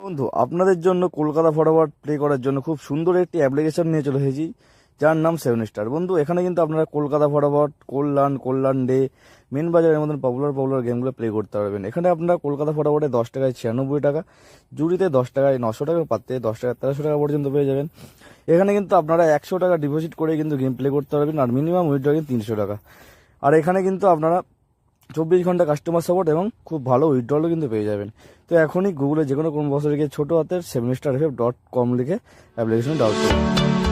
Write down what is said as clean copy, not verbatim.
বন্ধু, আপনাদের জন্য কলকাতা ফরওয়ার্ড প্লে করার জন্য খুব সুন্দর একটি অ্যাপ্লিকেশন নিয়ে চলে এসেছি, যার নাম 7 স্টার। বন্ধু, এখানে কিন্তু আপনারা কলকাতা ফরওয়ার্ড, কল্যাণ ডে, মেন বাজারের মতন পপুলার গেমগুলো প্লে করতে পারবেন। এখানে আপনারা কলকাতা ফরওয়ার্ডে 10 টাকায় 96 টাকা, জুড়িতে 10 টাকায় 900 টাকা, পাতে 10 টাকা 1300 টাকা পর্যন্ত পেয়ে যাবেন। এখানে কিন্তু আপনারা 100 টাকা ডিপোজিট করে কিন্তু গেম প্লে করতে পারবেন, আর মিনিমাম উইথড্র 300 টাকা। আর এখানে কিন্তু আপনারা 24 ঘন্টা কাস্টমার সাপোর্ট এবং খুব ভালো উইথড্রলও কিন্তু পেয়ে যাবেন। তো এখনই গুগলে যে কোনো বছরে গিয়ে ছোটো হাতের 7starff.com লিখে অ্যাপ্লিকেশন ডাউনলোড করুন।